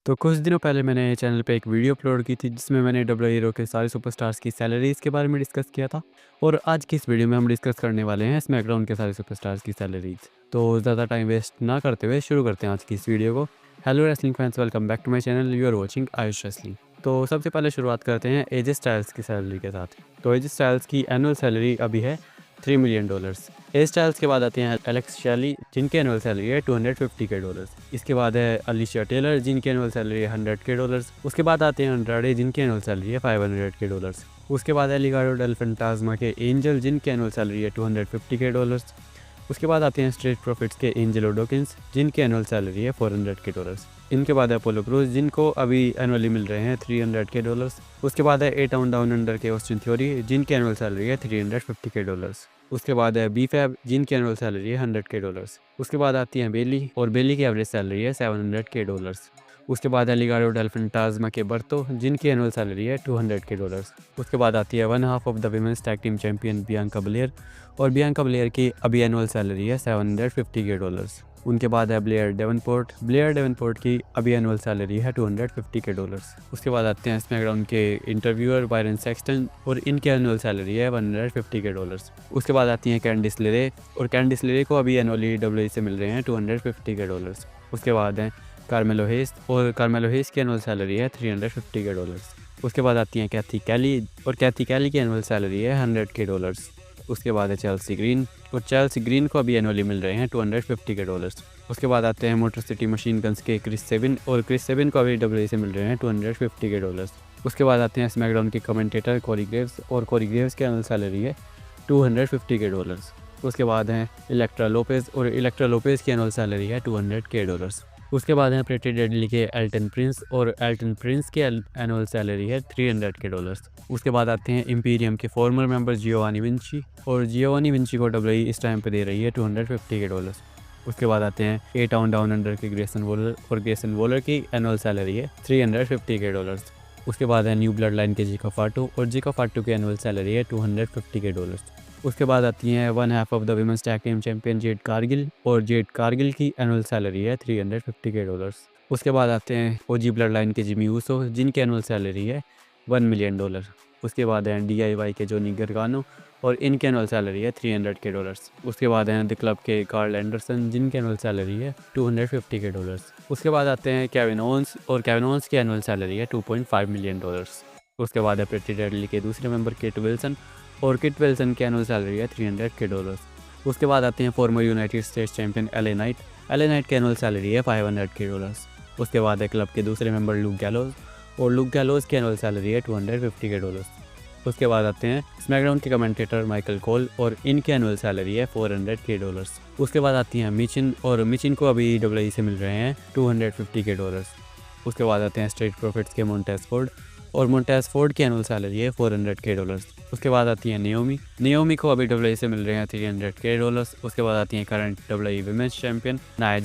तो कुछ दिनों पहले मैंने चैनल पे एक वीडियो अपलोड की थी जिसमें मैंने डब्ल्यू हीरो के सारे सुपरस्टार्स की सैलरीज़ के बारे में डिस्कस किया था। और आज की इस वीडियो में हम डिस्कस करने वाले हैं स्मैकडाउन के सारे सुपरस्टार्स की सैलरीज़। तो ज़्यादा टाइम वेस्ट ना करते हुए शुरू करते हैं आज की इस वीडियो को। Hello wrestling fans, welcome back to my channel, you are watching Ayush wrestling. तो सबसे पहले शुरुआत करते हैं एजे स्टाइल्स की सैलरी के साथ। तो एजे स्टाइल्स की एनुअल सैलरी अभी है $3 मिलियन। एज स्टाइल्स के बाद आते हैं एलेक्स शैली, जिनकी एनुअल सैलरी है $250K। इसके बाद है अलीशिया टेलर, जिनकी एनुअल सैलरी है $100K। उसके बाद आते हैं अंड्राडे, जिनकी एनुअल सैलरी है $500K। उसके बाद है लिगारो डेल फैंटास्मा के एंजल, जिनकी एनुअल सैलरी है $250K। उसके बाद आते हैं स्ट्रीट प्रॉफिट्स के एंजेलो डॉकिंस, जिनकी एनुअल सैलरी है $400K। इनके बाद है अपोलो क्रूज, जिनको अभी एनुअली मिल रहे हैं $300K। उसके बाद है ए टाउन डाउन अंडर के ऑस्टिन थ्योरी, जिनकी एनुअल सैलरी है $350K। उसके बाद है बी फैब, जिनकी एनुअल सैलरी है $100K। उसके बाद आती है बेली, और बेली की एवरेज सैलरी है $700K। उसके बाद है लिगारो डेल फैंटास्मा के बर्तो, जिनकी एनुअल सैलरी है $200K। उसके बाद आती है one half of the women's tag team champion Bianca Belair, और बियांका बलेयर की अभी एनुअल सैलरी है $750K। उनके बाद है ब्लेयर डेवनपोर्ट की अभी एनुअल सैलरी है $250K। उसके बाद आते हैं स्मैकडाउन के इंटरव्यूअर बायरन सेक्सटन, और इनकी एनुअल सैलरी है $150K। उसके बाद आती हैं कैंडिस लेरे, और कैंडिस लेरे को अभी एनुअली डब्ल्यूई से मिल रहे हैं $250K। उसके बाद हैं कार्मेलो हेस, और कार्मेलो हेस की एनुअल सैलरी है $350K। उसके बाद आती हैं कैथी कैली, और कैथी कैली की एनुअल सैलरी है $100K। उसके बाद है चेल्सी ग्रीन, और चेल्सी ग्रीन को अभी एनुअली मिल रहे हैं $250K। उसके बाद आते हैं मोटर सिटी मशीन गन्स के क्रिस सेविन, और क्रिस सेविन को अभी डब्ल्यूई से मिल रहे हैं $250K। उसके बाद आते हैं स्मैकडाउन के कमेंटेटर कोरी ग्रेव्स, और कोरी ग्रेव्स की एनुअल सैलरी है $250K। उसके बाद हैं इलेक्ट्रा लोपेज, और इलेक्ट्रा लोपेज की एनुअल सैलरी है $200K। उसके बाद हैं प्रेटी डेडली के एल्टन प्रिंस, और एल्टन प्रिंस की एनुअल सैलरी है $300K। उसके बाद आते हैं इम्पीरियम के फॉर्मर मेंबर जियोवानी विंची, और जियोवानी विंची को डब्ल्यूई इस टाइम पे दे रही है $250K। उसके बाद आते हैं ए टाउन डाउन अंडर के ग्रेसन वॉलर, और ग्रेसन वॉलर की एनुअल सैलरी है $350K। उसके बाद है न्यू ब्लड लाइन के जिका फाटू, और जिका फाटू की एनुअल सैलरी है $250K। उसके बाद आती हैं one half of the women's tag team champion Jade Cargill, और जेड कारगिल की एनुअल सैलरी है $350K। उसके बाद आते हैं ओजी ब्लड लाइन के जिमी ऊसो, जिनकी एनुअल सैलरी है $1 मिलियन। उसके बाद हैं DIY के जोनी गर्गानो, और इनकी एनुअल सैलरी है $300K। उसके बाद हैं द क्लब के कार्ल एंडरसन, जिनकी एनुअल सैलरी है $250K। उसके बाद आते हैं केविन ओवंस, और केविन ओवंस की एनुअल सैलरी है $2.5 मिलियन। उसके बाद है प्रेटी डेडली के दूसरे मेंबर किट विल्सन, और किट विल्सन की एनुअल सैलरी है $300K। उसके बाद आते हैं farmer United states champion LA night की एनुअल सैलरी है $500K। उसके बाद है क्लब के दूसरे मेंबर लूक गैलोज, और लूक गैलोज की एनुअल सैलरी है $250K। उसके बाद आते हैं स्मैकडाउन के कमेंटेटर माइकल कोल, और इनकी एनुअल सैलरी है $400K। उसके बाद आती हैं मिचिन, और मिचिन को अभी डब्ल्यूई से मिल रहे हैं $250K। उसके बाद आते हैं स्ट्रीट प्रॉफिट्स के मोंटेज फोर्ड, और मोंटेज फोर्ड की एनुअल सैलरी है $400K। उसके बाद आती है नियोमी को अभी डब्ल्यूई से मिल रहे हैं $300K। उसके बाद आती हैं current WWE women's champion Nia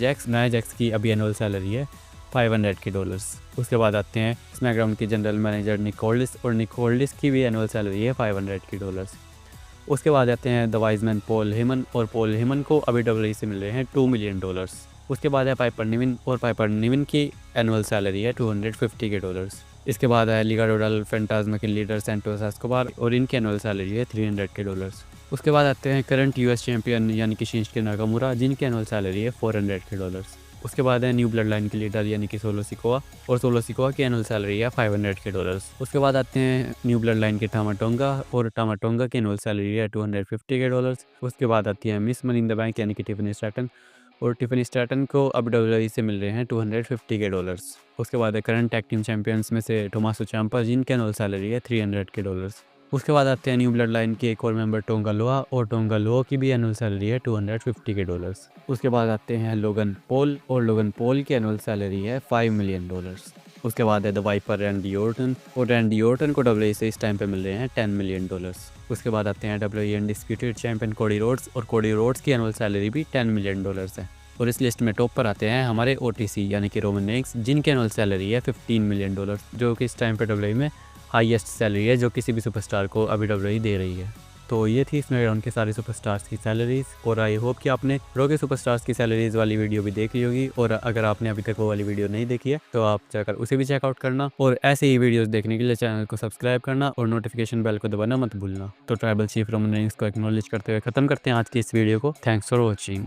Jax की अभी एनुअल सैलरी है $500K। उसके बाद आते हैं स्मैकडाउन के जनरल मैनेजर निक होल्डिस, और निक होल्डिस की भी एनुअल सैलरी है $500K। उसके बाद आते हैं द वाइजमैन पॉल हेमन, और पॉल हेमन को अभी डब्ल्यूई से मिल रहे हैं $2 मिलियन। उसके बाद है पाइपर निविन, और पाइपर निविन की एनुअल सैलरी है $250K। इसके बाद है लिगाडो डेल फैंटास्मा के लीडर सैंटोस एस्कोबार, और इनकी एनुअल सैलरी है $300K। उसके बाद आते हैं करंट यूएस चैंपियन यानी कि शिंसुके नाकामुरा, जिनकी एनुअल सैलरी है $400K। उसके बाद है न्यू ब्लड लाइन के लीडर यानी कि सोलो सिकोआ, और सोलो सिकोआ की एनुअल सैलरी है $500K। उसके बाद आते हैं न्यू ब्लड लाइन के टामाटोंगा, और टामाटोंगा की एनुअल सैलरी है $250K। उसके बाद आती है miss money in the bank यानी कि टिफनी स्टैटन, और टिफनी स्टैटन को अब डब्ल्यूई से मिल रहे हैं $250K। उसके बाद है करंट टैग टीम चैंपियंस में से टोमासो चांपा, जिनकी एनुअल सैलरी है $300K। उसके बाद आते हैं न्यू ब्लड लाइन के एक और मेंबर टोंगा लोआ, और टोंगा लोआ की भी एनुअल सैलरी है $250K। उसके बाद आते हैं लोगन पॉल, और लोगन पॉल की एनुअल सैलरी है $5 मिलियन। उसके बाद है द वाइपर रैंडी ऑर्टन, और रैंडी ऑर्टन को डब्ल्यूई से इस टाइम पे मिल रहे हैं $10 मिलियन। उसके बाद आते हैं WE undisputed champion Cody Rhodes, और कोडी रोड्स की एनुअल सैलरी भी $10 मिलियन है। और इस लिस्ट में टॉप पर आते हैं हमारे OTC यानी कि रोमन रेंस, जिनकी एनुअल सैलरी है $15 मिलियन, जो कि इस टाइम पे डब्ल्यूई में हाईएस्ट सैलरी है जो किसी भी सुपरस्टार को अभी डब्ल्यूई दे रही है। तो ये थी स्मैकडाउन के सारे सुपरस्टार्स की सैलरीज, और आई होप कि आपने रॉ के सुपरस्टार्स की सैलरीज वाली वीडियो भी देख ली होगी। और अगर आपने अभी तक वो वाली वीडियो नहीं देखी है तो आप जाकर उसे भी चेकआउट करना, और ऐसे ही वीडियोस देखने के लिए चैनल को सब्सक्राइब करना और नोटिफिकेशन बेल को दबाना मत भूलना। तो ट्राइबल चीफ रोमन रेंस को एक्नॉलेज करते हुए खत्म करते हैं आज की इस वीडियो को। Thanks for watching.